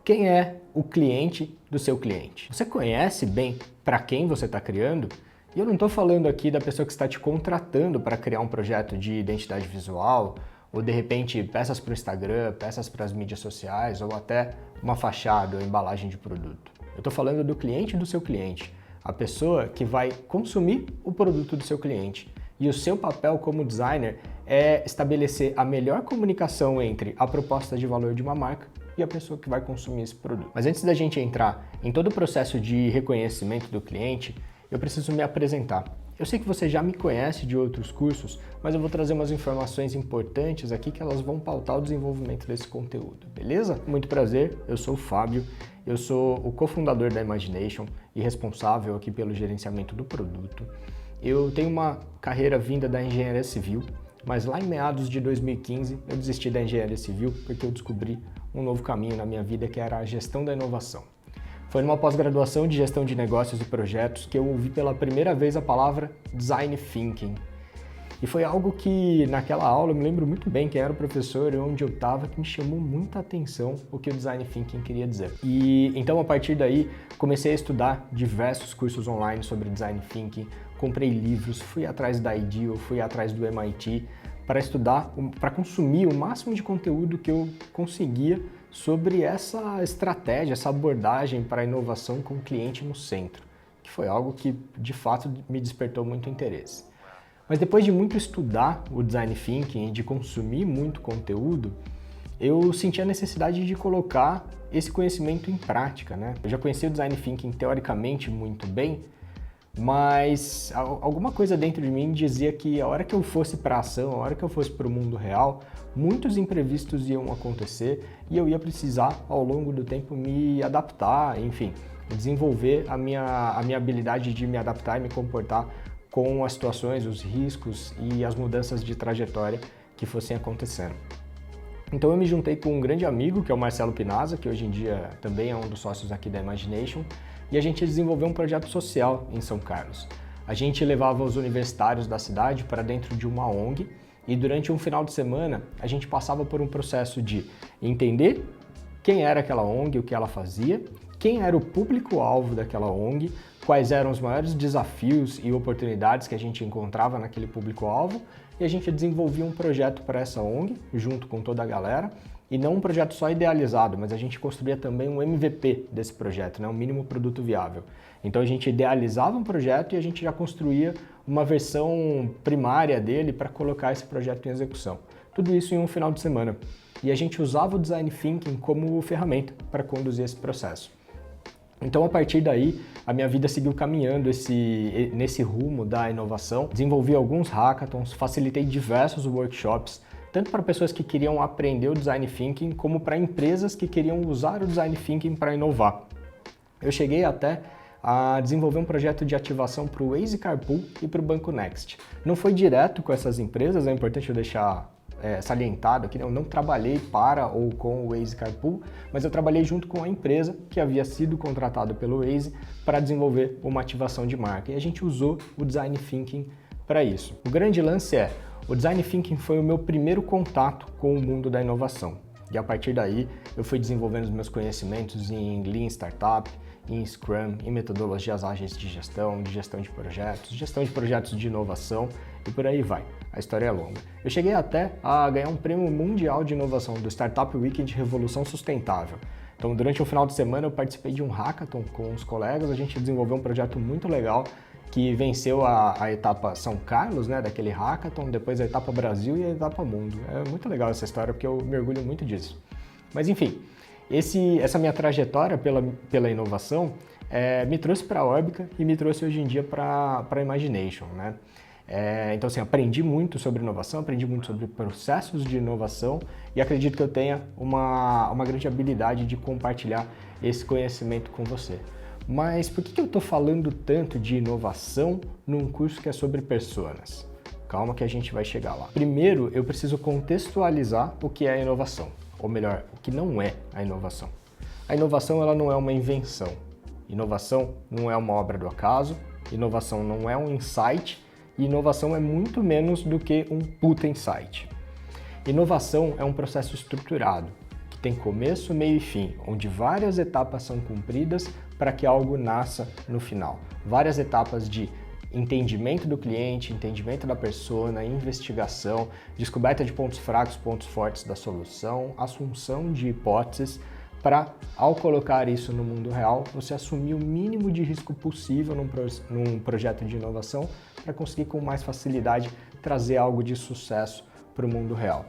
Quem é o cliente do seu cliente? Você conhece bem para quem você está criando? E eu não estou falando aqui da pessoa que está te contratando para criar um projeto de identidade visual, ou de repente peças para o Instagram, peças para as mídias sociais, ou até uma fachada ou embalagem de produto. Eu estou falando do cliente do seu cliente, a pessoa que vai consumir o produto do seu cliente. E o seu papel como designer é estabelecer a melhor comunicação entre a proposta de valor de uma marca e a pessoa que vai consumir esse produto. Mas antes da gente entrar em todo o processo de reconhecimento do cliente, eu preciso me apresentar. Eu sei que você já me conhece de outros cursos, mas eu vou trazer umas informações importantes aqui que elas vão pautar o desenvolvimento desse conteúdo, beleza? Muito prazer, eu sou o Fábio, eu sou o cofundador da Imagination e responsável aqui pelo gerenciamento do produto. Eu tenho uma carreira vinda da engenharia civil, mas lá em meados de 2015 eu desisti da engenharia civil porque eu descobri um novo caminho na minha vida que era a gestão da inovação. Foi numa pós-graduação de gestão de negócios e projetos que eu ouvi pela primeira vez a palavra Design Thinking. E foi algo que naquela aula eu me lembro muito bem quem era o professor e onde eu estava, que me chamou muita atenção o que o Design Thinking queria dizer. E então a partir daí comecei a estudar diversos cursos online sobre Design Thinking, comprei livros, fui atrás da IDEO, fui atrás do MIT para estudar, para consumir o máximo de conteúdo que eu conseguia sobre essa estratégia, essa abordagem para a inovação com o cliente no centro, que foi algo que de fato me despertou muito interesse. Mas depois de muito estudar o Design Thinking e de consumir muito conteúdo, eu senti a necessidade de colocar esse conhecimento em prática, né? Eu já conhecia o Design Thinking teoricamente muito bem, mas alguma coisa dentro de mim dizia que a hora que eu fosse para a ação, a hora que eu fosse para o mundo real, muitos imprevistos iam acontecer e eu ia precisar, ao longo do tempo, me adaptar, enfim, desenvolver a minha habilidade de me adaptar e me comportar com as situações, os riscos e as mudanças de trajetória que fossem acontecendo. Então eu me juntei com um grande amigo, que é o Marcelo Pinazza, que hoje em dia também é um dos sócios aqui da Imagination, e a gente desenvolveu um projeto social em São Carlos. A gente levava os universitários da cidade para dentro de uma ONG e durante um final de semana a gente passava por um processo de entender quem era aquela ONG, o que ela fazia, quem era o público-alvo daquela ONG, quais eram os maiores desafios e oportunidades que a gente encontrava naquele público-alvo, e a gente desenvolvia um projeto para essa ONG, junto com toda a galera, e não um projeto só idealizado, mas a gente construía também um MVP desse projeto, né? Um mínimo produto viável. Então a gente idealizava um projeto e a gente já construía uma versão primária dele para colocar esse projeto em execução. Tudo isso em um final de semana. E a gente usava o Design Thinking como ferramenta para conduzir esse processo. Então, a partir daí, a minha vida seguiu caminhando nesse rumo da inovação. Desenvolvi alguns hackathons, facilitei diversos workshops, tanto para pessoas que queriam aprender o Design Thinking, como para empresas que queriam usar o Design Thinking para inovar. Eu cheguei até a desenvolver um projeto de ativação para o Waze Carpool e para o Banco Next. Não foi direto com essas empresas, é importante eu deixar salientado aqui, eu não trabalhei para ou com o Waze Carpool, mas eu trabalhei junto com a empresa que havia sido contratada pelo Waze para desenvolver uma ativação de marca. E a gente usou o Design Thinking para isso. O grande lance é, o Design Thinking foi o meu primeiro contato com o mundo da inovação. E a partir daí, eu fui desenvolvendo os meus conhecimentos em Lean Startup, em Scrum, em metodologias ágeis de gestão de projetos de inovação e por aí vai. A história é longa. Eu cheguei até a ganhar um prêmio mundial de inovação do Startup Weekend Revolução Sustentável. Então, durante o final de semana, eu participei de um hackathon com os colegas, a gente desenvolveu um projeto muito legal que venceu a etapa São Carlos, né, daquele hackathon, depois a etapa Brasil e a etapa Mundo. É muito legal essa história porque eu me orgulho muito disso. Mas enfim, essa minha trajetória pela inovação me trouxe para a Orbica e me trouxe hoje em dia para a Imagination, né? Então assim, aprendi muito sobre inovação, aprendi muito sobre processos de inovação e acredito que eu tenha uma grande habilidade de compartilhar esse conhecimento com você. Mas por que eu estou falando tanto de inovação num curso que é sobre personas? Calma que a gente vai chegar lá. Primeiro, eu preciso contextualizar o que é a inovação, ou melhor, o que não é a inovação. A inovação ela não é uma invenção. Inovação não é uma obra do acaso, inovação não é um insight, e inovação é muito menos do que um puta insight. Inovação é um processo estruturado, que tem começo, meio e fim, onde várias etapas são cumpridas para que algo nasça no final. Várias etapas de entendimento do cliente, entendimento da persona, investigação, descoberta de pontos fracos, pontos fortes da solução, assunção de hipóteses, para, ao colocar isso no mundo real, você assumir o mínimo de risco possível num projeto de inovação para conseguir com mais facilidade trazer algo de sucesso para o mundo real.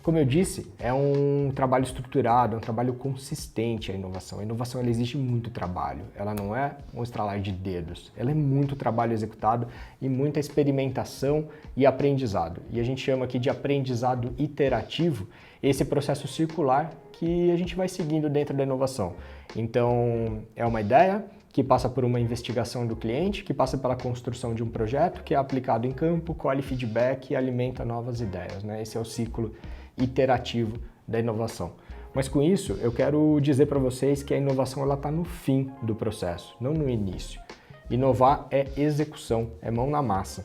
Como eu disse, é um trabalho estruturado, é um trabalho consistente a inovação. A inovação ela exige muito trabalho, ela não é um estralar de dedos, ela é muito trabalho executado e muita experimentação e aprendizado. E a gente chama aqui de aprendizado iterativo esse processo circular que a gente vai seguindo dentro da inovação. Então, é uma ideia que passa por uma investigação do cliente, que passa pela construção de um projeto, que é aplicado em campo, colhe feedback e alimenta novas ideias, né? Esse é o ciclo iterativo da inovação. Mas com isso, eu quero dizer para vocês que a inovação ela está no fim do processo, não no início. Inovar é execução, é mão na massa.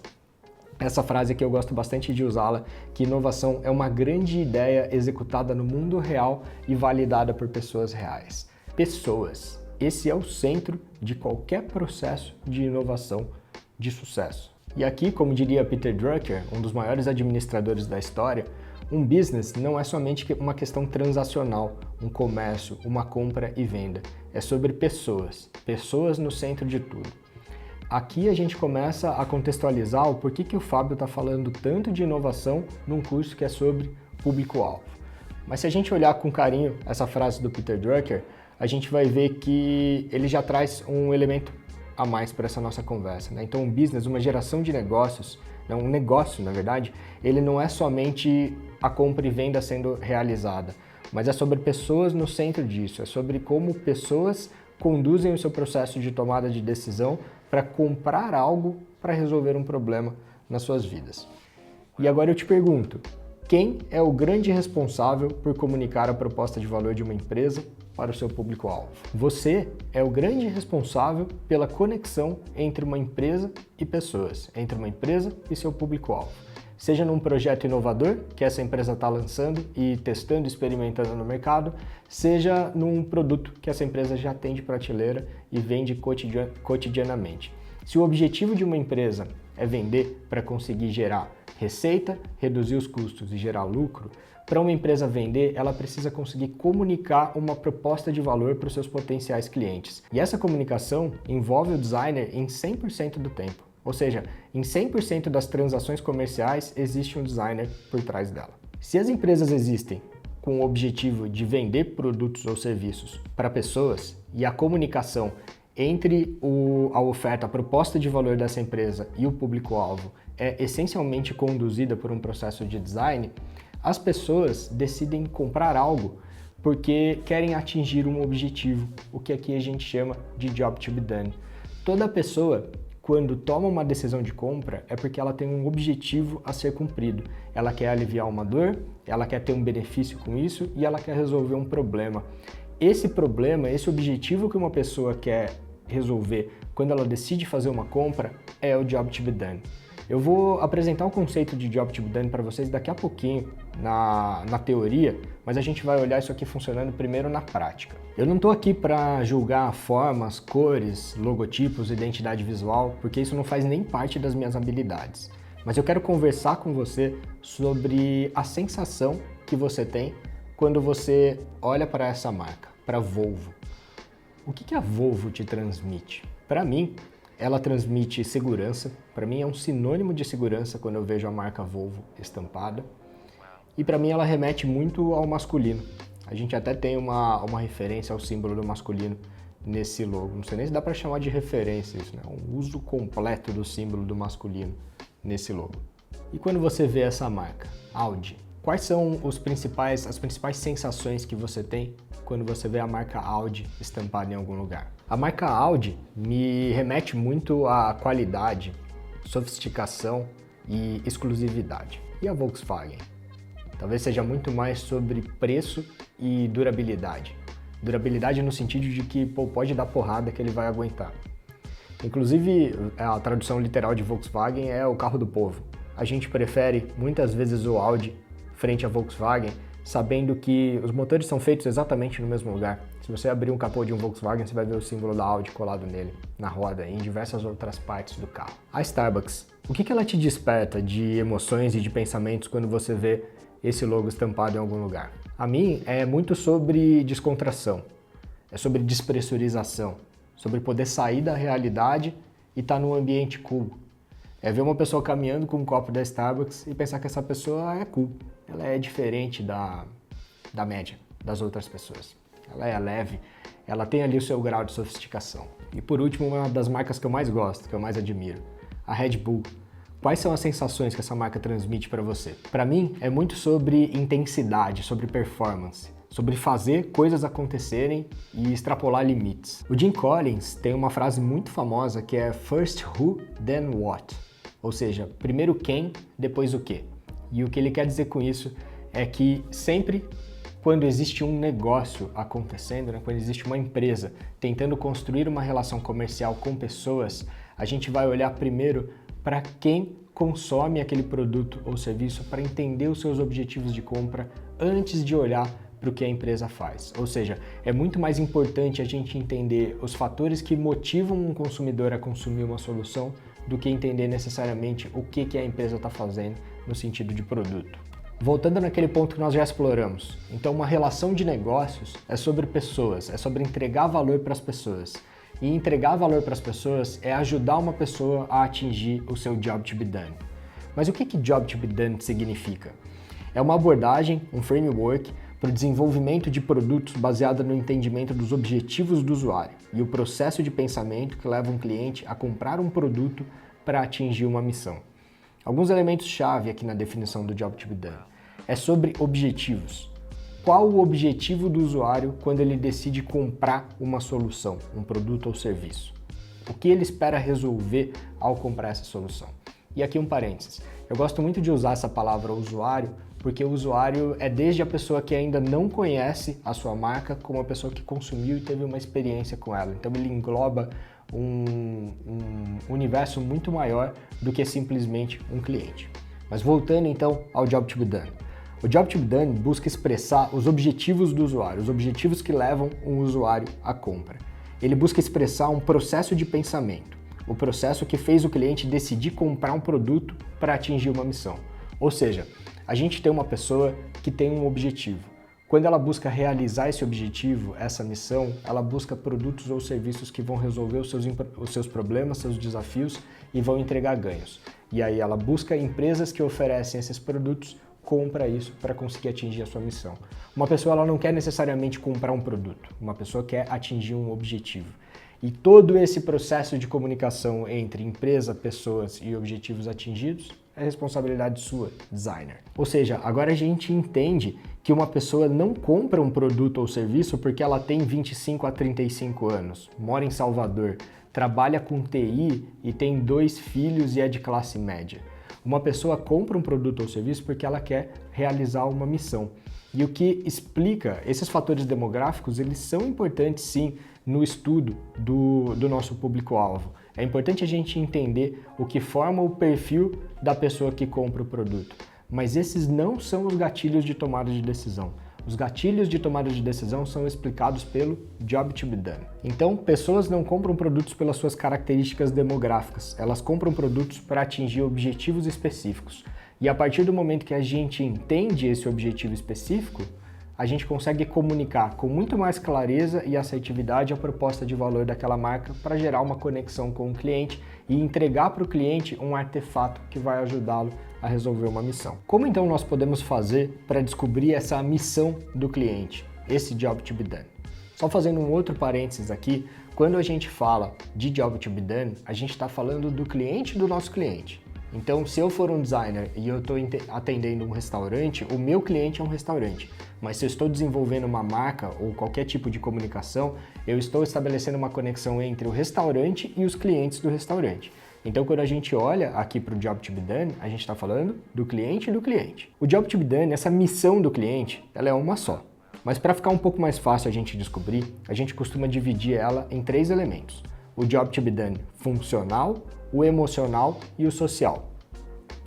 Essa frase aqui eu gosto bastante de usá-la, que inovação é uma grande ideia executada no mundo real e validada por pessoas reais. Pessoas. Esse é o centro de qualquer processo de inovação de sucesso. E aqui, como diria Peter Drucker, um dos maiores administradores da história, um business não é somente uma questão transacional, um comércio, uma compra e venda. É sobre pessoas, pessoas no centro de tudo. Aqui a gente começa a contextualizar o porquê que o Fábio está falando tanto de inovação num curso que é sobre público-alvo. Mas se a gente olhar com carinho essa frase do Peter Drucker, a gente vai ver que ele já traz um elemento a mais para essa nossa conversa, né? Então, um business, uma geração de negócios, um negócio, na verdade, ele não é somente a compra e venda sendo realizada, mas é sobre pessoas no centro disso, é sobre como pessoas conduzem o seu processo de tomada de decisão para comprar algo para resolver um problema nas suas vidas. E agora eu te pergunto, quem é o grande responsável por comunicar a proposta de valor de uma empresa para o seu público-alvo? Você é o grande responsável pela conexão entre uma empresa e pessoas, entre uma empresa e seu público-alvo. Seja num projeto inovador que essa empresa está lançando e testando, experimentando no mercado, seja num produto que essa empresa já tem de prateleira e vende cotidianamente. Se o objetivo de uma empresa é vender para conseguir gerar receita, reduzir os custos e gerar lucro, para uma empresa vender, ela precisa conseguir comunicar uma proposta de valor para os seus potenciais clientes. E essa comunicação envolve o designer em 100% do tempo. Ou seja, em 100% das transações comerciais existe um designer por trás dela. Se as empresas existem com o objetivo de vender produtos ou serviços para pessoas e a comunicação entre a oferta, a proposta de valor dessa empresa e o público-alvo é essencialmente conduzida por um processo de design, as pessoas decidem comprar algo porque querem atingir um objetivo, o que aqui a gente chama de job to be done. Toda pessoa, quando toma uma decisão de compra, é porque ela tem um objetivo a ser cumprido. Ela quer aliviar uma dor, ela quer ter um benefício com isso e ela quer resolver um problema. Esse problema, esse objetivo que uma pessoa quer resolver quando ela decide fazer uma compra é o job to be done. Eu vou apresentar o conceito de job to be done para vocês daqui a pouquinho na teoria, mas a gente vai olhar isso aqui funcionando primeiro na prática. Eu não estou aqui para julgar formas, cores, logotipos, identidade visual, porque isso não faz nem parte das minhas habilidades. Mas eu quero conversar com você sobre a sensação que você tem quando você olha para essa marca, para a Volvo. O que a Volvo te transmite? Para mim, ela transmite segurança. Para mim é um sinônimo de segurança quando eu vejo a marca Volvo estampada. E para mim ela remete muito ao masculino. A gente até tem uma referência ao símbolo do masculino nesse logo. Não sei nem se dá para chamar de referência isso, né? Um uso completo do símbolo do masculino nesse logo. E quando você vê essa marca, Audi, quais são as principais sensações que você tem quando você vê a marca Audi estampada em algum lugar? A marca Audi me remete muito à qualidade, sofisticação e exclusividade. E a Volkswagen? Talvez seja muito mais sobre preço e durabilidade. Durabilidade no sentido de que pode dar porrada que ele vai aguentar. Inclusive, a tradução literal de Volkswagen é o carro do povo. A gente prefere muitas vezes o Audi frente à Volkswagen sabendo que os motores são feitos exatamente no mesmo lugar. Se você abrir um capô de um Volkswagen, você vai ver o símbolo da Audi colado nele, na roda e em diversas outras partes do carro. A Starbucks, o que ela te desperta de emoções e de pensamentos quando você vê esse logo estampado em algum lugar? A mim é muito sobre descontração, é sobre despressurização, sobre poder sair da realidade e estar num ambiente cool. É ver uma pessoa caminhando com um copo da Starbucks e pensar que essa pessoa é cool. Ela é diferente da média das outras pessoas. Ela é leve, ela tem ali o seu grau de sofisticação. E por último, uma das marcas que eu mais gosto, que eu mais admiro, a Red Bull. Quais são as sensações que essa marca transmite para você? Para mim, é muito sobre intensidade, sobre performance, sobre fazer coisas acontecerem e extrapolar limites. O Jim Collins tem uma frase muito famosa que é First who, then what? Ou seja, primeiro quem, depois o quê. E o que ele quer dizer com isso é que sempre quando existe um negócio acontecendo, quando existe uma empresa tentando construir uma relação comercial com pessoas, a gente vai olhar primeiro para quem consome aquele produto ou serviço para entender os seus objetivos de compra antes de olhar para o que a empresa faz. Ou seja, é muito mais importante a gente entender os fatores que motivam um consumidor a consumir uma solução do que entender necessariamente o que a empresa está fazendo no sentido de produto. Voltando naquele ponto que nós já exploramos, então uma relação de negócios é sobre pessoas, é sobre entregar valor para as pessoas. E entregar valor para as pessoas é ajudar uma pessoa a atingir o seu job to be done. Mas o que job to be done significa? É uma abordagem, um framework para o desenvolvimento de produtos baseado no entendimento dos objetivos do usuário e o processo de pensamento que leva um cliente a comprar um produto para atingir uma missão. Alguns elementos-chave aqui na definição do job to be done. É sobre objetivos. Qual o objetivo do usuário quando ele decide comprar uma solução, um produto ou serviço? O que ele espera resolver ao comprar essa solução? E aqui um parênteses. Eu gosto muito de usar essa palavra usuário porque o usuário é desde a pessoa que ainda não conhece a sua marca como a pessoa que consumiu e teve uma experiência com ela. Então ele engloba um universo muito maior do que simplesmente um cliente. Mas voltando então ao Job to be Done. O Job to be Done busca expressar os objetivos do usuário, os objetivos que levam um usuário à compra. Ele busca expressar um processo de pensamento, o processo que fez o cliente decidir comprar um produto para atingir uma missão. Ou seja, a gente tem uma pessoa que tem um objetivo. Quando ela busca realizar esse objetivo, essa missão, ela busca produtos ou serviços que vão resolver os seus problemas, seus desafios e vão entregar ganhos. E aí ela busca empresas que oferecem esses produtos, compra isso para conseguir atingir a sua missão. Uma pessoa ela não quer necessariamente comprar um produto, uma pessoa quer atingir um objetivo. E todo esse processo de comunicação entre empresa, pessoas e objetivos atingidos é responsabilidade sua, designer. Ou seja, agora a gente entende que uma pessoa não compra um produto ou serviço porque ela tem 25 a 35 anos, mora em Salvador, trabalha com TI e tem 2 filhos e é de classe média. Uma pessoa compra um produto ou serviço porque ela quer realizar uma missão. E o que explica esses fatores demográficos, eles são importantes sim no estudo do nosso público-alvo. É importante a gente entender o que forma o perfil da pessoa que compra o produto. Mas esses não são os gatilhos de tomada de decisão. Os gatilhos de tomada de decisão são explicados pelo Job to be Done. Então, pessoas não compram produtos pelas suas características demográficas, elas compram produtos para atingir objetivos específicos. E a partir do momento que a gente entende esse objetivo específico, a gente consegue comunicar com muito mais clareza e assertividade a proposta de valor daquela marca para gerar uma conexão com o cliente e entregar para o cliente um artefato que vai ajudá-lo a resolver uma missão. Como então nós podemos fazer para descobrir essa missão do cliente, esse Job to be Done? Só fazendo um outro parênteses aqui, quando a gente fala de Job to be Done, a gente está falando do cliente do nosso cliente. Então, se eu for um designer e eu estou atendendo um restaurante, o meu cliente é um restaurante. Mas se eu estou desenvolvendo uma marca ou qualquer tipo de comunicação, eu estou estabelecendo uma conexão entre o restaurante e os clientes do restaurante. Então, quando a gente olha aqui para o Job to be Done, a gente está falando do cliente e do cliente. O Job to be Done, essa missão do cliente, ela é uma só. Mas para ficar um pouco mais fácil a gente descobrir, a gente costuma dividir ela em 3 elementos. O Job to be Done funcional, o emocional e o social.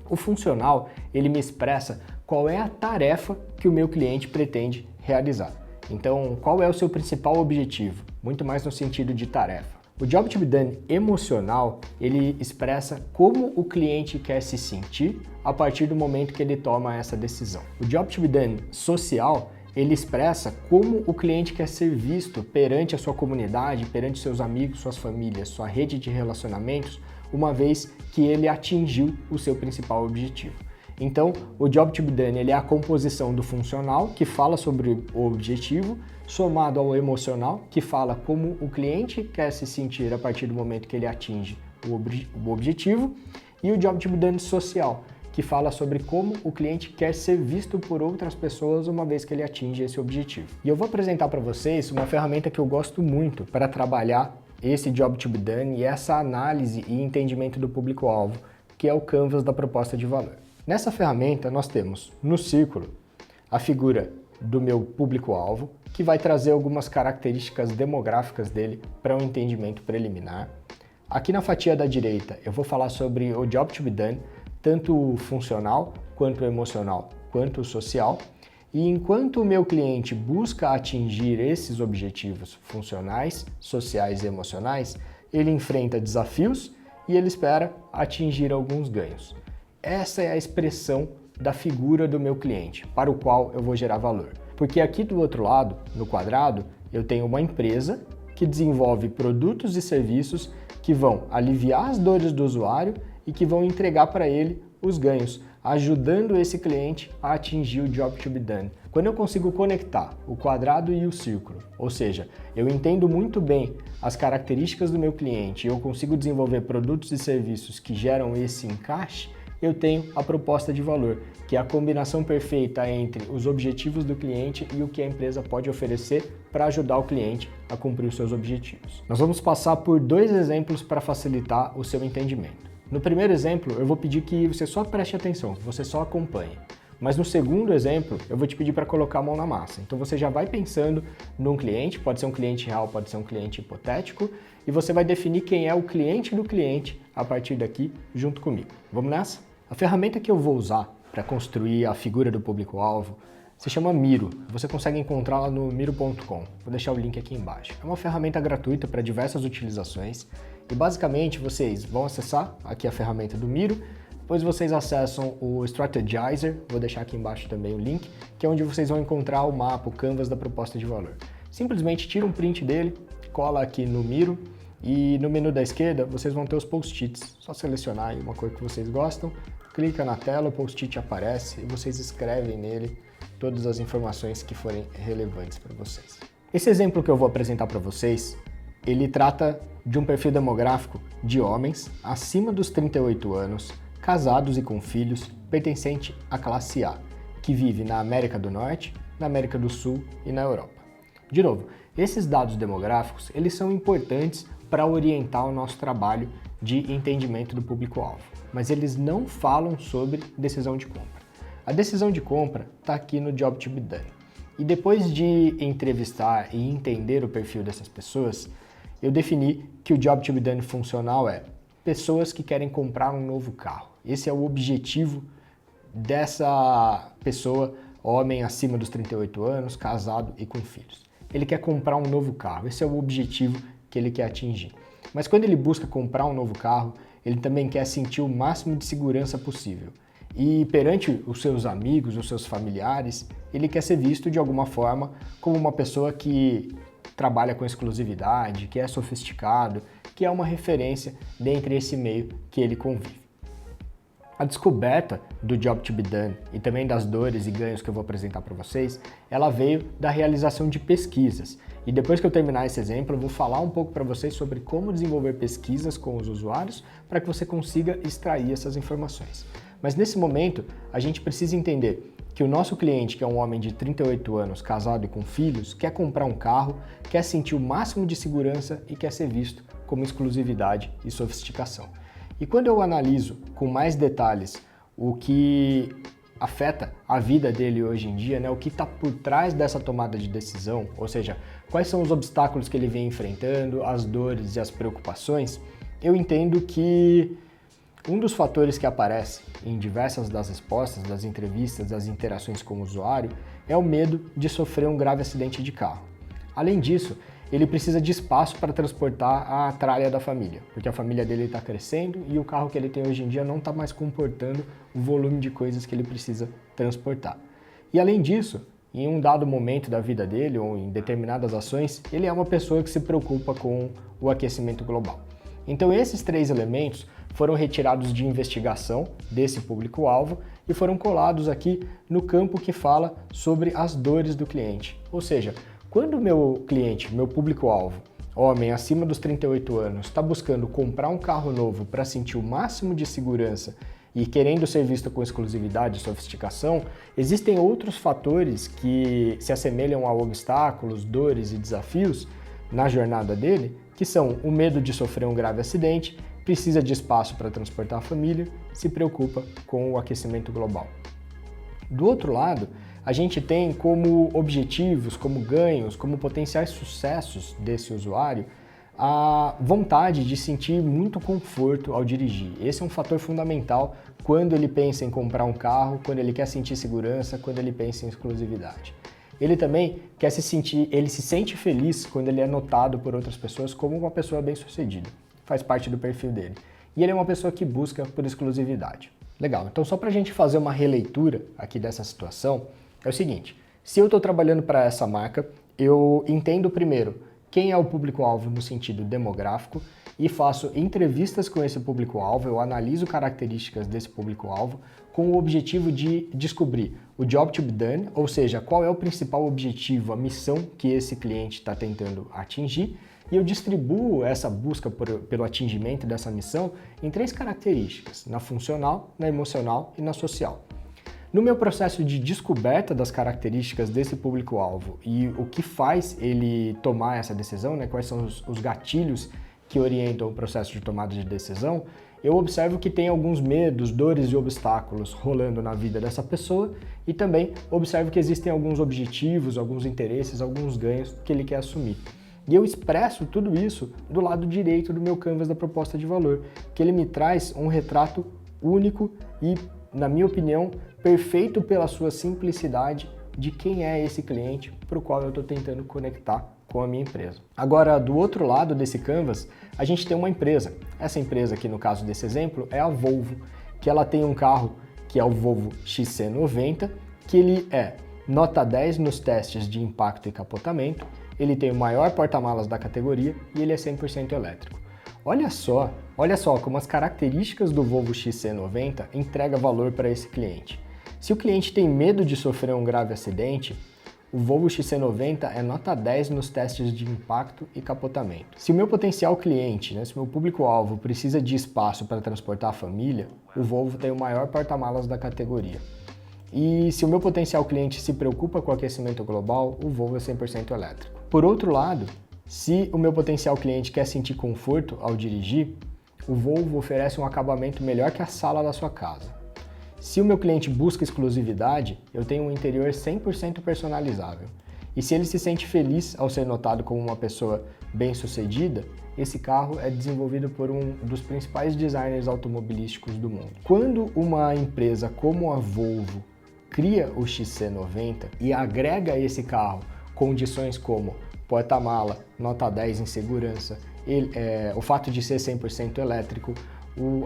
O funcional, ele me expressa qual é a tarefa que o meu cliente pretende realizar. Então, qual é o seu principal objetivo? Muito mais no sentido de tarefa. O Job to be Done emocional, ele expressa como o cliente quer se sentir a partir do momento que ele toma essa decisão. O Job to be Done social, ele expressa como o cliente quer ser visto perante a sua comunidade, perante seus amigos, suas famílias, sua rede de relacionamentos, uma vez que ele atingiu o seu principal objetivo. Então, o Job to be Done ele é a composição do funcional, que fala sobre o objetivo, somado ao emocional, que fala como o cliente quer se sentir a partir do momento que ele atinge o objetivo, e o Job to be Done social, que fala sobre como o cliente quer ser visto por outras pessoas uma vez que ele atinge esse objetivo. E eu vou apresentar para vocês uma ferramenta que eu gosto muito para trabalhar esse Job to be Done e essa análise e entendimento do público-alvo, que é o Canvas da proposta de valor. Nessa ferramenta, nós temos no círculo a figura do meu público-alvo, que vai trazer algumas características demográficas dele para um entendimento preliminar. Aqui na fatia da direita, eu vou falar sobre o Job to be Done, tanto funcional, quanto emocional, quanto social. E enquanto o meu cliente busca atingir esses objetivos funcionais, sociais e emocionais, ele enfrenta desafios e ele espera atingir alguns ganhos. Essa é a expressão da figura do meu cliente, para o qual eu vou gerar valor. Porque aqui do outro lado, no quadrado, eu tenho uma empresa que desenvolve produtos e serviços que vão aliviar as dores do usuário e que vão entregar para ele os ganhos, ajudando esse cliente a atingir o Job to be Done. Quando eu consigo conectar o quadrado e o círculo, ou seja, eu entendo muito bem as características do meu cliente e eu consigo desenvolver produtos e serviços que geram esse encaixe, eu tenho a proposta de valor, que é a combinação perfeita entre os objetivos do cliente e o que a empresa pode oferecer para ajudar o cliente a cumprir os seus objetivos. Nós vamos passar por 2 exemplos para facilitar o seu entendimento. No primeiro exemplo, eu vou pedir que você só preste atenção, que você só acompanhe. Mas no segundo exemplo, eu vou te pedir para colocar a mão na massa. Então você já vai pensando num cliente, pode ser um cliente real, pode ser um cliente hipotético, e você vai definir quem é o cliente do cliente a partir daqui junto comigo. Vamos nessa? A ferramenta que eu vou usar para construir a figura do público-alvo se chama Miro. Você consegue encontrá-la no miro.com. Vou deixar o link aqui embaixo. É uma ferramenta gratuita para diversas utilizações e basicamente vocês vão acessar aqui a ferramenta do Miro, depois vocês acessam o Strategizer, vou deixar aqui embaixo também o link, que é onde vocês vão encontrar o mapa, o canvas da proposta de valor. Simplesmente tira um print dele, cola aqui no Miro e no menu da esquerda vocês vão ter os post-its. Só selecionar aí uma cor que vocês gostam, clica na tela, o post-it aparece e vocês escrevem nele todas as informações que forem relevantes para vocês. Esse exemplo que eu vou apresentar para vocês, ele trata de um perfil demográfico de homens acima dos 38 anos, casados e com filhos, pertencente à classe A, que vive na América do Norte, na América do Sul e na Europa. De novo, esses dados demográficos, eles são importantes para orientar o nosso trabalho de entendimento do público-alvo, mas eles não falam sobre decisão de compra. A decisão de compra está aqui no Job to be Done. E depois de entrevistar e entender o perfil dessas pessoas, eu defini que o Job to be Done funcional é pessoas que querem comprar um novo carro. Esse é o objetivo dessa pessoa, homem acima dos 38 anos, casado e com filhos. Ele quer comprar um novo carro, esse é o objetivo que ele quer atingir. Mas quando ele busca comprar um novo carro, ele também quer sentir o máximo de segurança possível. E perante os seus amigos, os seus familiares, ele quer ser visto de alguma forma como uma pessoa que trabalha com exclusividade, que é sofisticado, que é uma referência dentre esse meio que ele convive. A descoberta do Job to be Done e também das dores e ganhos que eu vou apresentar para vocês, ela veio da realização de pesquisas. E depois que eu terminar esse exemplo, eu vou falar um pouco para vocês sobre como desenvolver pesquisas com os usuários para que você consiga extrair essas informações. Mas nesse momento, a gente precisa entender que o nosso cliente, que é um homem de 38 anos, casado e com filhos, quer comprar um carro, quer sentir o máximo de segurança e quer ser visto como exclusividade e sofisticação. E quando eu analiso com mais detalhes o que afeta a vida dele hoje em dia, o que está por trás dessa tomada de decisão, ou seja, quais são os obstáculos que ele vem enfrentando, as dores e as preocupações, eu entendo que Um dos fatores que aparece em diversas das respostas, das entrevistas, das interações com o usuário, é o medo de sofrer um grave acidente de carro. Além disso, ele precisa de espaço para transportar a tralha da família, porque a família dele está crescendo e o carro que ele tem hoje em dia não está mais comportando o volume de coisas que ele precisa transportar. E além disso, em um dado momento da vida dele ou em determinadas ações, ele é uma pessoa que se preocupa com o aquecimento global. Então esses 3 elementos foram retirados de investigação desse público-alvo e foram colados aqui no campo que fala sobre as dores do cliente. Ou seja, quando o meu cliente, meu público-alvo, homem acima dos 38 anos, está buscando comprar um carro novo para sentir o máximo de segurança e querendo ser visto com exclusividade e sofisticação, existem outros fatores que se assemelham a obstáculos, dores e desafios na jornada dele, que são o medo de sofrer um grave acidente, precisa de espaço para transportar a família, se preocupa com o aquecimento global. Do outro lado, a gente tem como objetivos, como ganhos, como potenciais sucessos desse usuário, a vontade de sentir muito conforto ao dirigir. Esse é um fator fundamental quando ele pensa em comprar um carro, quando ele quer sentir segurança, quando ele pensa em exclusividade. Ele também quer ele se sente feliz quando ele é notado por outras pessoas como uma pessoa bem-sucedida. Faz parte do perfil dele. E ele é uma pessoa que busca por exclusividade. Legal, então só para a gente fazer uma releitura aqui dessa situação, é o seguinte, se eu estou trabalhando para essa marca, eu entendo primeiro quem é o público-alvo no sentido demográfico e faço entrevistas com esse público-alvo, eu analiso características desse público-alvo com o objetivo de descobrir o job to be done, ou seja, qual é o principal objetivo, a missão que esse cliente está tentando atingir, e eu distribuo essa busca pelo atingimento dessa missão em 3 características, na funcional, na emocional e na social. No meu processo de descoberta das características desse público-alvo e o que faz ele tomar essa decisão, né, quais são os gatilhos que orientam o processo de tomada de decisão, eu observo que tem alguns medos, dores e obstáculos rolando na vida dessa pessoa e também observo que existem alguns objetivos, alguns interesses, alguns ganhos que ele quer assumir. E eu expresso tudo isso do lado direito do meu canvas da proposta de valor, que ele me traz um retrato único e, na minha opinião, perfeito pela sua simplicidade de quem é esse cliente para o qual eu estou tentando conectar com a minha empresa. Agora, do outro lado desse canvas, a gente tem uma empresa. Essa empresa aqui, no caso desse exemplo, é a Volvo, que ela tem um carro que é o Volvo XC90, que ele é nota 10 nos testes de impacto e capotamento, ele tem o maior porta-malas da categoria e ele é 100% elétrico. Olha só como as características do Volvo XC90 entregam valor para esse cliente. Se o cliente tem medo de sofrer um grave acidente, o Volvo XC90 é nota 10 nos testes de impacto e capotamento. Se o meu potencial cliente, se o meu público-alvo precisa de espaço para transportar a família, o Volvo tem o maior porta-malas da categoria. E se o meu potencial cliente se preocupa com o aquecimento global, o Volvo é 100% elétrico. Por outro lado, se o meu potencial cliente quer sentir conforto ao dirigir, o Volvo oferece um acabamento melhor que a sala da sua casa. Se o meu cliente busca exclusividade, eu tenho um interior 100% personalizável. E se ele se sente feliz ao ser notado como uma pessoa bem-sucedida, esse carro é desenvolvido por um dos principais designers automobilísticos do mundo. Quando uma empresa como a Volvo cria o XC90 e agrega a esse carro condições como porta-mala, nota 10 em segurança, o fato de ser 100% elétrico,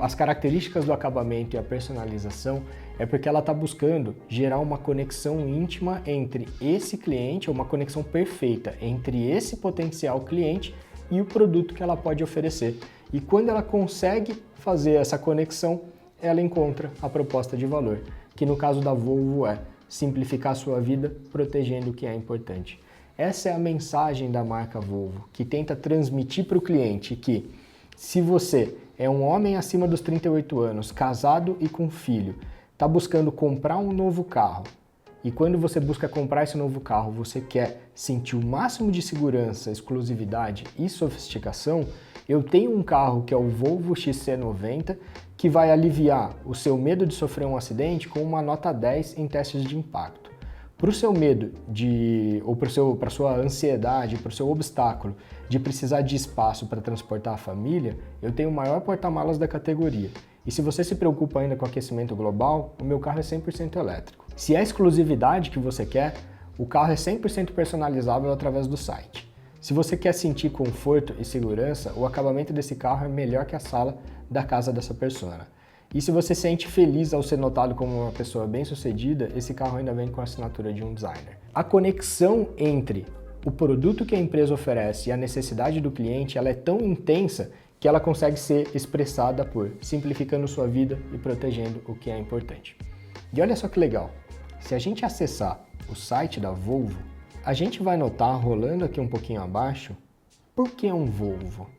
as características do acabamento e a personalização, é porque ela está buscando gerar uma conexão íntima entre esse cliente, uma conexão perfeita entre esse potencial cliente e o produto que ela pode oferecer. E quando ela consegue fazer essa conexão, ela encontra a proposta de valor, que no caso da Volvo é simplificar a sua vida, protegendo o que é importante. Essa é a mensagem da marca Volvo, que tenta transmitir para o cliente que se você é um homem acima dos 38 anos, casado e com filho, está buscando comprar um novo carro, e quando você busca comprar esse novo carro, você quer sentir o máximo de segurança, exclusividade e sofisticação, eu tenho um carro que é o Volvo XC90, que vai aliviar o seu medo de sofrer um acidente com uma nota 10 em testes de impacto. Para o seu medo ou para a sua ansiedade, para o seu obstáculo de precisar de espaço para transportar a família, eu tenho o maior porta-malas da categoria. E se você se preocupa ainda com aquecimento global, o meu carro é 100% elétrico. Se é a exclusividade que você quer, o carro é 100% personalizável através do site. Se você quer sentir conforto e segurança, o acabamento desse carro é melhor que a sala da casa dessa persona. E se você se sente feliz ao ser notado como uma pessoa bem-sucedida, esse carro ainda vem com a assinatura de um designer. A conexão entre o produto que a empresa oferece e a necessidade do cliente, ela é tão intensa que ela consegue ser expressada por simplificando sua vida e protegendo o que é importante. E olha só que legal, se a gente acessar o site da Volvo, a gente vai notar, rolando aqui um pouquinho abaixo, por que um Volvo?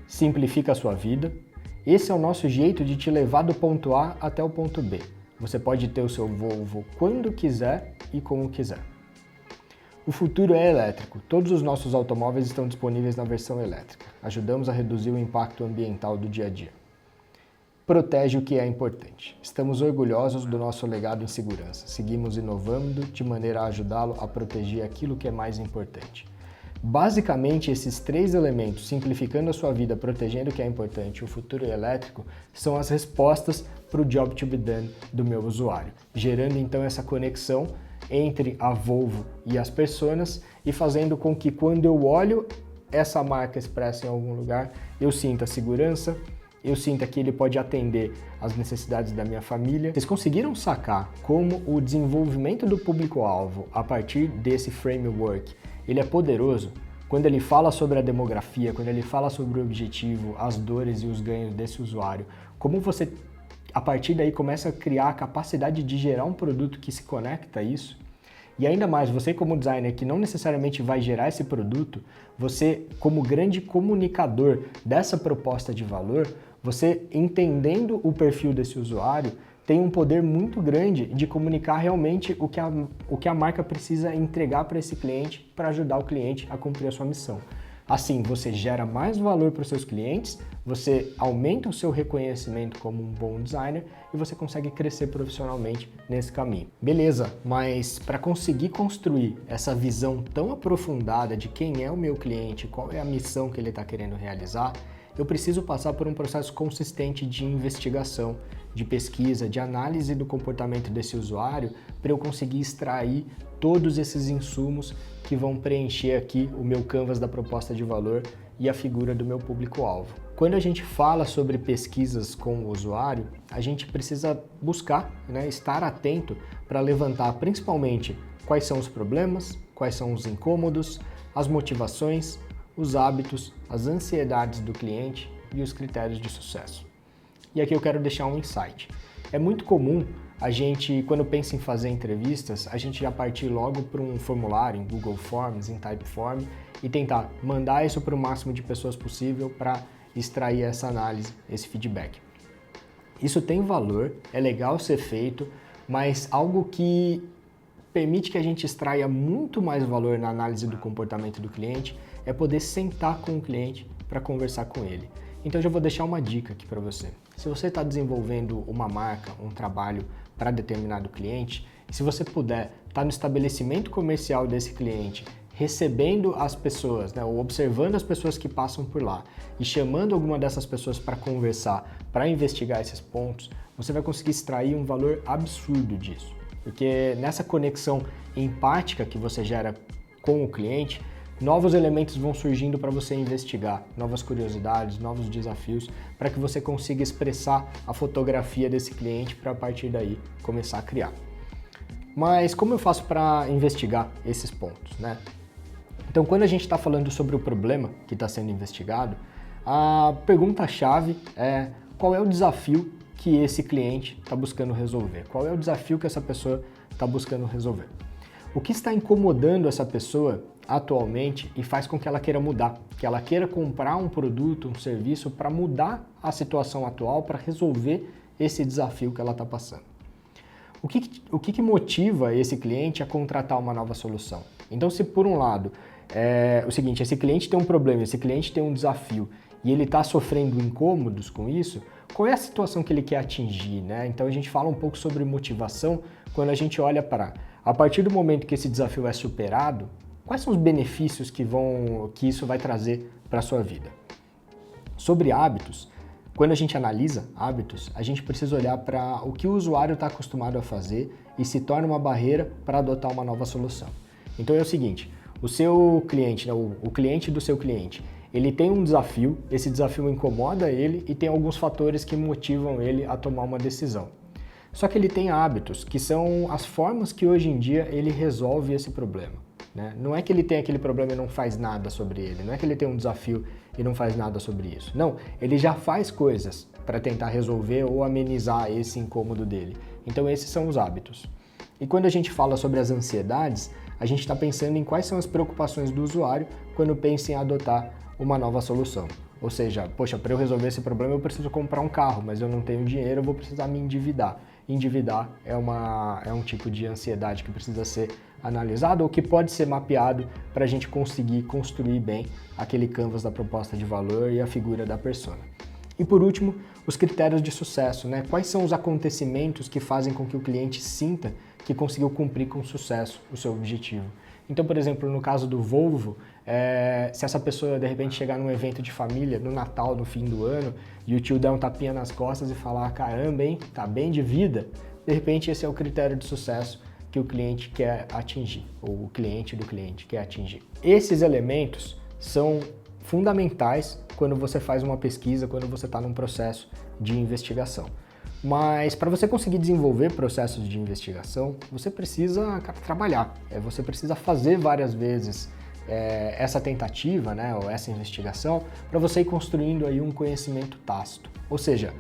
Simplifica a sua vida, esse é o nosso jeito de te levar do ponto A até o ponto B. Você pode ter o seu Volvo quando quiser e como quiser. O futuro é elétrico. Todos os nossos automóveis estão disponíveis na versão elétrica. Ajudamos a reduzir o impacto ambiental do dia a dia. Protege o que é importante. Estamos orgulhosos do nosso legado em segurança. Seguimos inovando de maneira a ajudá-lo a proteger aquilo que é mais importante. Basicamente, esses três elementos, simplificando a sua vida, protegendo o que é importante e o futuro elétrico, são as respostas para o job to be done do meu usuário, gerando então essa conexão entre a Volvo e as personas e fazendo com que quando eu olho essa marca expressa em algum lugar, eu sinta segurança, eu sinta que ele pode atender às necessidades da minha família. Vocês conseguiram sacar como o desenvolvimento do público-alvo a partir desse framework, ele é poderoso? Quando ele fala sobre a demografia, quando ele fala sobre o objetivo, as dores e os ganhos desse usuário, como você a partir daí começa a criar a capacidade de gerar um produto que se conecta a isso. E ainda mais, você como designer que não necessariamente vai gerar esse produto, você como grande comunicador dessa proposta de valor, você entendendo o perfil desse usuário, tem um poder muito grande de comunicar realmente o que a marca precisa entregar para esse cliente para ajudar o cliente a cumprir a sua missão. Assim, você gera mais valor para os seus clientes, você aumenta o seu reconhecimento como um bom designer e você consegue crescer profissionalmente nesse caminho. Beleza, mas para conseguir construir essa visão tão aprofundada de quem é o meu cliente, qual é a missão que ele está querendo realizar, eu preciso passar por um processo consistente de investigação, de pesquisa, de análise do comportamento desse usuário para eu conseguir extrair todos esses insumos que vão preencher aqui o meu canvas da proposta de valor e a figura do meu público-alvo. Quando a gente fala sobre pesquisas com o usuário, a gente precisa buscar, estar atento para levantar principalmente quais são os problemas, quais são os incômodos, as motivações, os hábitos, as ansiedades do cliente e os critérios de sucesso. E aqui eu quero deixar um insight. É muito comum a gente, quando pensa em fazer entrevistas, a gente já partir logo para um formulário em Google Forms, em Typeform e tentar mandar isso para o máximo de pessoas possível para extrair essa análise, esse feedback. Isso tem valor, é legal ser feito, mas algo que permite que a gente extraia muito mais valor na análise do comportamento do cliente é poder sentar com o cliente para conversar com ele. Então eu já vou deixar uma dica aqui para você. Se você está desenvolvendo uma marca, um trabalho para determinado cliente, se você puder estar no estabelecimento comercial desse cliente, recebendo as pessoas, ou observando as pessoas que passam por lá e chamando alguma dessas pessoas para conversar, para investigar esses pontos, você vai conseguir extrair um valor absurdo disso. Porque nessa conexão empática que você gera com o cliente, novos elementos vão surgindo para você investigar, novas curiosidades, novos desafios, para que você consiga expressar a fotografia desse cliente para a partir daí começar a criar. Mas como eu faço para investigar esses pontos, Então, quando a gente está falando sobre o problema que está sendo investigado, a pergunta-chave é qual é o desafio que esse cliente está buscando resolver? Qual é o desafio que essa pessoa está buscando resolver? O que está incomodando essa pessoa atualmente e faz com que ela queira mudar, que ela queira comprar um produto, um serviço para mudar a situação atual, para resolver esse desafio que ela está passando? O que motiva esse cliente a contratar uma nova solução? Então, se por um lado é o seguinte, esse cliente tem um problema, esse cliente tem um desafio e ele está sofrendo incômodos com isso, qual é a situação que ele quer atingir, Então a gente fala um pouco sobre motivação quando a gente olha para, a partir do momento que esse desafio é superado, quais são os benefícios que isso vai trazer para a sua vida? Sobre hábitos, Quando a gente analisa hábitos, a gente precisa olhar para o que o usuário está acostumado a fazer e se torna uma barreira para adotar uma nova solução. Então é o seguinte, o seu cliente, né, o cliente do seu cliente, ele tem um desafio, esse desafio incomoda ele e tem alguns fatores que motivam ele a tomar uma decisão. Só que ele tem hábitos, que são as formas que hoje em dia ele resolve esse problema, né? Não é que ele tem aquele problema e não faz nada sobre ele, não é que ele tem um desafio e não faz nada sobre isso. Não, ele já faz coisas para tentar resolver ou amenizar esse incômodo dele. Então esses são os hábitos. E quando a gente fala sobre as ansiedades, a gente está pensando em quais são as preocupações do usuário quando pensa em adotar uma nova solução. Ou seja, poxa, para eu resolver esse problema eu preciso comprar um carro, mas eu não tenho dinheiro, eu vou precisar me endividar. Endividar é um tipo de ansiedade que precisa ser analisado ou que pode ser mapeado para a gente conseguir construir bem aquele canvas da proposta de valor e a figura da persona. E por último, os critérios de sucesso, né? Quais são os acontecimentos que fazem com que o cliente sinta que conseguiu cumprir com sucesso o seu objetivo? Então, por exemplo, no caso do Volvo, se essa pessoa de repente chegar num evento de família, no Natal, no fim do ano, e o tio der um tapinha nas costas e falar, caramba, hein, tá bem de vida, de repente esse é o critério de sucesso que o cliente quer atingir, ou o cliente do cliente quer atingir. Esses elementos são fundamentais quando você faz uma pesquisa, quando você está num processo de investigação. Mas para você conseguir desenvolver processos de investigação, você precisa trabalhar, você precisa fazer várias vezes essa tentativa, né, ou essa investigação, para você ir construindo aí um conhecimento tácito. Ou seja,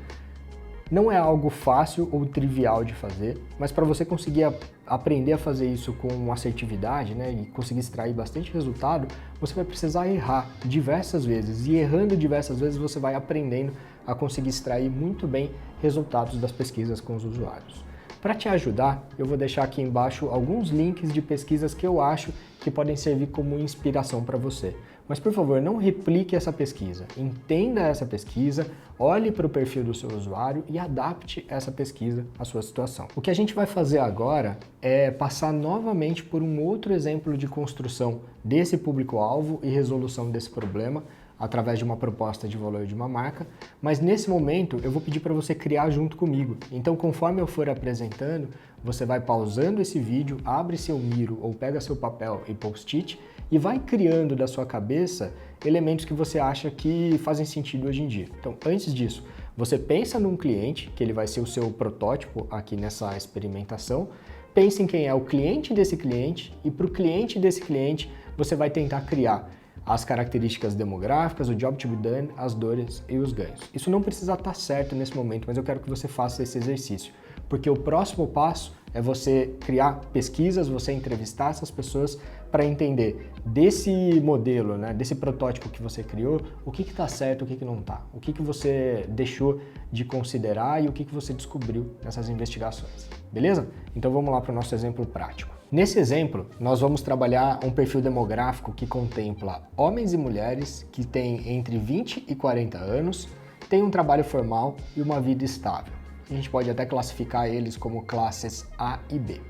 não é algo fácil ou trivial de fazer, mas para você conseguir aprender a fazer isso com assertividade, né, e conseguir extrair bastante resultado, você vai precisar errar diversas vezes. E errando diversas vezes você vai aprendendo a conseguir extrair muito bem resultados das pesquisas com os usuários. Para te ajudar, eu vou deixar aqui embaixo alguns links de pesquisas que eu acho que podem servir como inspiração para você. Mas, por favor, não replique essa pesquisa. Entenda essa pesquisa, olhe para o perfil do seu usuário e adapte essa pesquisa à sua situação. O que a gente vai fazer agora é passar novamente por um outro exemplo de construção desse público-alvo e resolução desse problema através de uma proposta de valor de uma marca, mas nesse momento eu vou pedir para você criar junto comigo. Então, conforme eu for apresentando, você vai pausando esse vídeo, abre seu Miro ou pega seu papel e post-it e vai criando da sua cabeça elementos que você acha que fazem sentido hoje em dia. Então, antes disso, você pensa num cliente, que ele vai ser o seu protótipo aqui nessa experimentação, pense em quem é o cliente desse cliente e para o cliente desse cliente você vai tentar criar as características demográficas, o job to be done, as dores e os ganhos. Isso não precisa estar certo nesse momento, mas eu quero que você faça esse exercício, porque o próximo passo é você criar pesquisas, você entrevistar essas pessoas para entender desse modelo, né, desse protótipo que você criou, o que está certo, o que não está, o que você deixou de considerar e o que você descobriu nessas investigações, beleza? Então vamos lá para o nosso exemplo prático. Nesse exemplo, nós vamos trabalhar um perfil demográfico que contempla homens e mulheres que têm entre 20 e 40 anos, têm um trabalho formal e uma vida estável. A gente pode até classificar eles como classes A e B.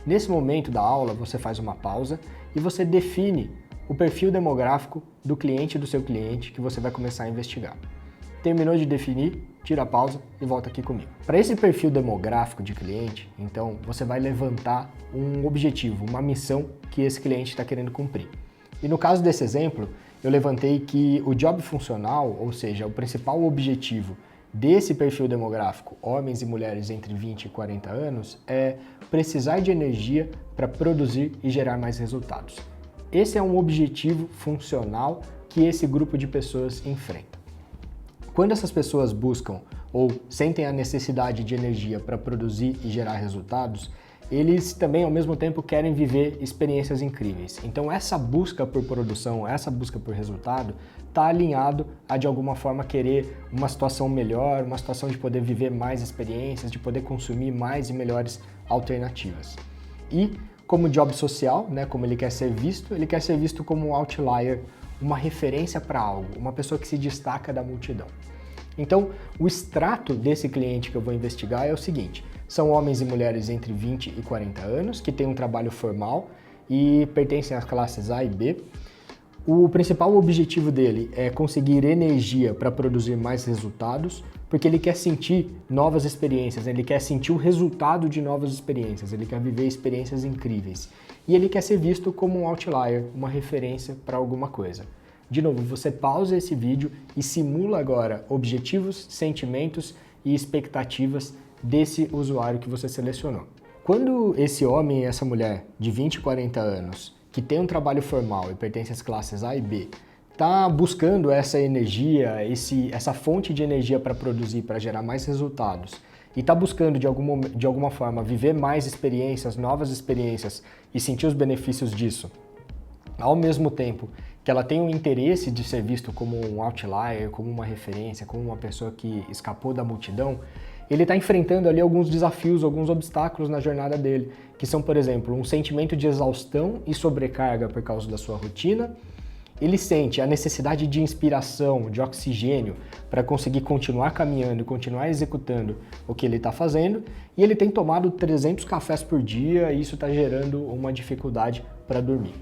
Nesse momento da aula, você faz uma pausa e você define o perfil demográfico do cliente do seu cliente que você vai começar a investigar. Terminou de definir, tira a pausa e volta aqui comigo. Para esse perfil demográfico de cliente, então, você vai levantar um objetivo, uma missão que esse cliente está querendo cumprir. E no caso desse exemplo, eu levantei que o job funcional, ou seja, o principal objetivo desse perfil demográfico, homens e mulheres entre 20 e 40 anos, é precisar de energia para produzir e gerar mais resultados. Esse é um objetivo funcional que esse grupo de pessoas enfrenta. Quando essas pessoas buscam ou sentem a necessidade de energia para produzir e gerar resultados, eles também, ao mesmo tempo, querem viver experiências incríveis. Então, essa busca por produção, essa busca por resultado, está alinhado a, de alguma forma, querer uma situação melhor, uma situação de poder viver mais experiências, de poder consumir mais e melhores alternativas. E, como job social, né, como ele quer ser visto como um outlier, uma referência para algo, uma pessoa que se destaca da multidão. Então, o extrato desse cliente que eu vou investigar é o seguinte: são homens e mulheres entre 20 e 40 anos, que têm um trabalho formal e pertencem às classes A e B. O principal objetivo dele é conseguir energia para produzir mais resultados, porque ele quer sentir novas experiências, ele quer sentir o resultado de novas experiências, ele quer viver experiências incríveis. E ele quer ser visto como um outlier, uma referência para alguma coisa. De novo, você pausa esse vídeo e simula agora objetivos, sentimentos e expectativas desse usuário que você selecionou. Quando esse homem e essa mulher de 20 e 40 anos, que tem um trabalho formal e pertence às classes A e B, está buscando essa energia, essa fonte de energia para produzir, para gerar mais resultados, e está buscando de alguma forma viver mais experiências, novas experiências e sentir os benefícios disso, ao mesmo tempo que ela tem o interesse de ser visto como um outlier, como uma referência, como uma pessoa que escapou da multidão, ele está enfrentando ali alguns desafios, alguns obstáculos na jornada dele, que são, por exemplo, um sentimento de exaustão e sobrecarga por causa da sua rotina. Ele sente a necessidade de inspiração, de oxigênio, para conseguir continuar caminhando e continuar executando o que ele está fazendo, e ele tem tomado 300 cafés por dia e isso está gerando uma dificuldade para dormir.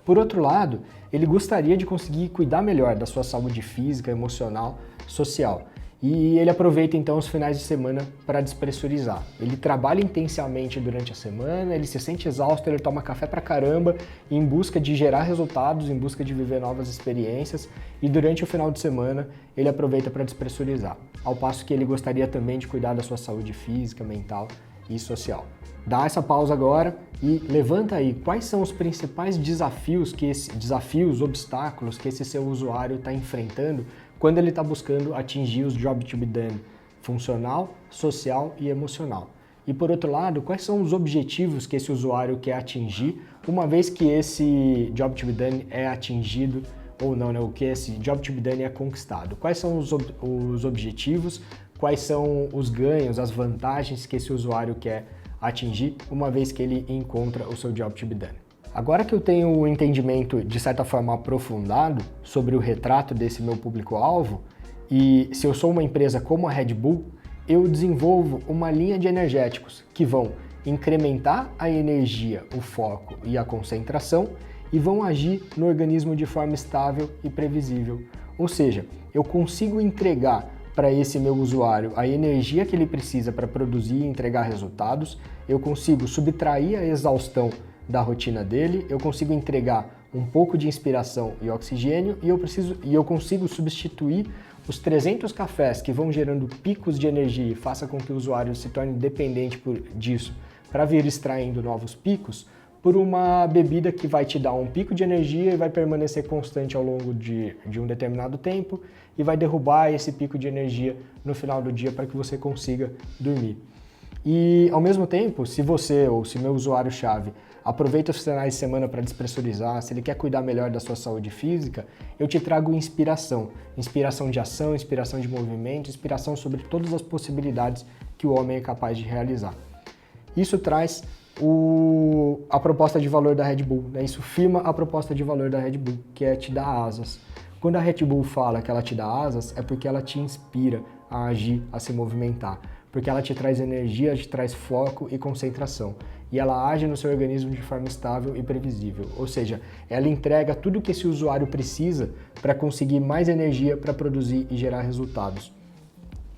Por outro lado, ele gostaria de conseguir cuidar melhor da sua saúde física, emocional, social. E ele aproveita então os finais de semana para despressurizar. Ele trabalha intensamente durante a semana, ele se sente exausto, ele toma café pra caramba em busca de gerar resultados, em busca de viver novas experiências, e durante o final de semana ele aproveita para despressurizar. Ao passo que ele gostaria também de cuidar da sua saúde física, mental e social. Dá essa pausa agora e levanta aí quais são os principais desafios, obstáculos que esse seu usuário está enfrentando quando ele está buscando atingir os Job to be Done funcional, social e emocional. E por outro lado, quais são os objetivos que esse usuário quer atingir uma vez que esse Job to be Done é atingido ou não, né? O que esse Job to be Done é conquistado. Quais são os objetivos, quais são os ganhos, as vantagens que esse usuário quer atingir uma vez que ele encontra o seu Job to be Done. Agora que eu tenho o entendimento, de certa forma, aprofundado sobre o retrato desse meu público-alvo, e se eu sou uma empresa como a Red Bull, eu desenvolvo uma linha de energéticos que vão incrementar a energia, o foco e a concentração e vão agir no organismo de forma estável e previsível. Ou seja, eu consigo entregar para esse meu usuário a energia que ele precisa para produzir e entregar resultados, eu consigo subtrair a exaustão da rotina dele, eu consigo entregar um pouco de inspiração e oxigênio e eu consigo substituir os 300 cafés que vão gerando picos de energia e faça com que o usuário se torne dependente disso para vir extraindo novos picos por uma bebida que vai te dar um pico de energia e vai permanecer constante ao longo de um determinado tempo e vai derrubar esse pico de energia no final do dia para que você consiga dormir. E ao mesmo tempo, se você ou se meu usuário-chave aproveita os finais de semana para despressurizar, se ele quer cuidar melhor da sua saúde física, eu te trago inspiração. Inspiração de ação, inspiração de movimento, inspiração sobre todas as possibilidades que o homem é capaz de realizar. Isso traz a proposta de valor da Red Bull, né? Isso firma a proposta de valor da Red Bull, que é te dar asas. Quando a Red Bull fala que ela te dá asas, é porque ela te inspira a agir, a se movimentar. Porque ela te traz energia, te traz foco e concentração. E ela age no seu organismo de forma estável e previsível. Ou seja, ela entrega tudo que esse usuário precisa para conseguir mais energia para produzir e gerar resultados.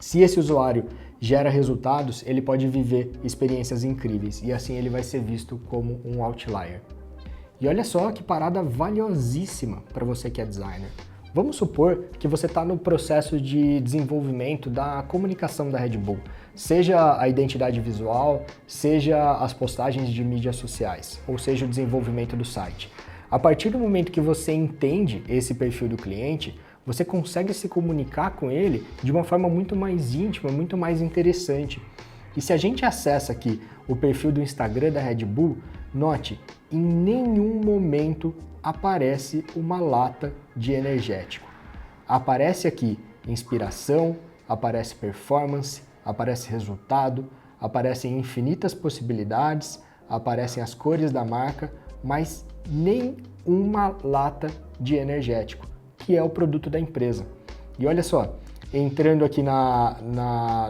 Se esse usuário gera resultados, ele pode viver experiências incríveis e assim ele vai ser visto como um outlier. E olha só que parada valiosíssima para você que é designer. Vamos supor que você está no processo de desenvolvimento da comunicação da Red Bull, seja a identidade visual, seja as postagens de mídias sociais, ou seja o desenvolvimento do site. A partir do momento que você entende esse perfil do cliente, você consegue se comunicar com ele de uma forma muito mais íntima, muito mais interessante. E se a gente acessa aqui o perfil do Instagram da Red Bull, note, em nenhum momento aparece uma lata de energético. Aparece aqui inspiração, aparece performance, aparece resultado, aparecem infinitas possibilidades, aparecem as cores da marca, mas nem uma lata de energético, que é o produto da empresa. E olha só, entrando aqui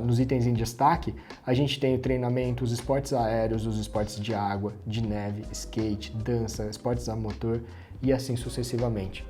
nos itens em destaque, a gente tem o treinamento, os esportes aéreos, os esportes de água, de neve, skate, dança, esportes a motor e assim sucessivamente.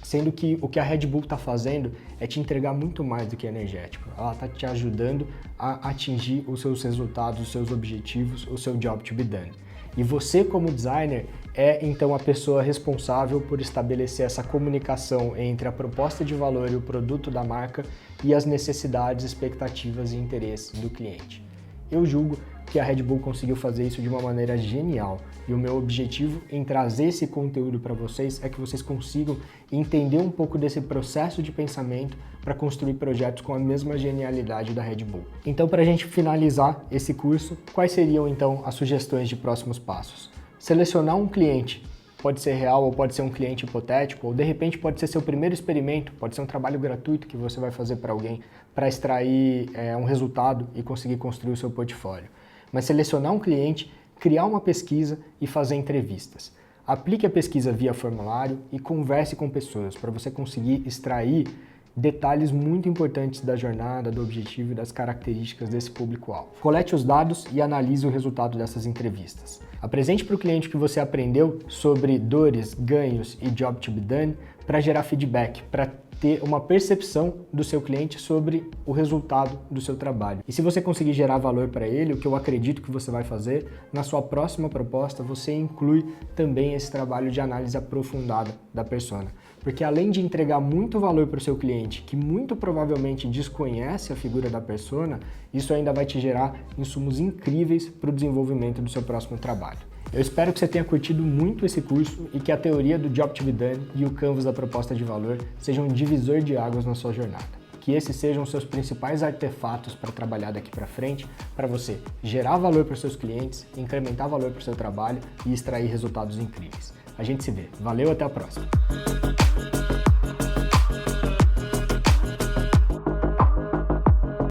sendo que o que a Red Bull está fazendo é te entregar muito mais do que energético. Ela está te ajudando a atingir os seus resultados, os seus objetivos, o seu job to be done. E você, como designer, é então a pessoa responsável por estabelecer essa comunicação entre a proposta de valor e o produto da marca e as necessidades, expectativas e interesses do cliente. Eu julgo que a Red Bull conseguiu fazer isso de uma maneira genial, e o meu objetivo em trazer esse conteúdo para vocês é que vocês consigam entender um pouco desse processo de pensamento para construir projetos com a mesma genialidade da Red Bull. Então, para a gente finalizar esse curso, quais seriam então as sugestões de próximos passos? Selecionar um cliente, pode ser real ou pode ser um cliente hipotético, ou de repente pode ser seu primeiro experimento, pode ser um trabalho gratuito que você vai fazer para alguém para extrair um resultado e conseguir construir o seu portfólio. Mas selecionar um cliente, criar uma pesquisa e fazer entrevistas. Aplique a pesquisa via formulário e converse com pessoas para você conseguir extrair detalhes muito importantes da jornada, do objetivo e das características desse público-alvo. Colete os dados e analise o resultado dessas entrevistas. Apresente para o cliente o que você aprendeu sobre dores, ganhos e job to be done para gerar feedback, para ter uma percepção do seu cliente sobre o resultado do seu trabalho. E se você conseguir gerar valor para ele, o que eu acredito que você vai fazer, na sua próxima proposta você inclui também esse trabalho de análise aprofundada da persona. Porque além de entregar muito valor para o seu cliente, que muito provavelmente desconhece a figura da persona, isso ainda vai te gerar insumos incríveis para o desenvolvimento do seu próximo trabalho. Eu espero que você tenha curtido muito esse curso e que a teoria do Job to be Done e o Canvas da proposta de valor sejam um divisor de águas na sua jornada. Que esses sejam os seus principais artefatos para trabalhar daqui para frente, para você gerar valor para os seus clientes, incrementar valor para o seu trabalho e extrair resultados incríveis. A gente se vê. Valeu, até a próxima!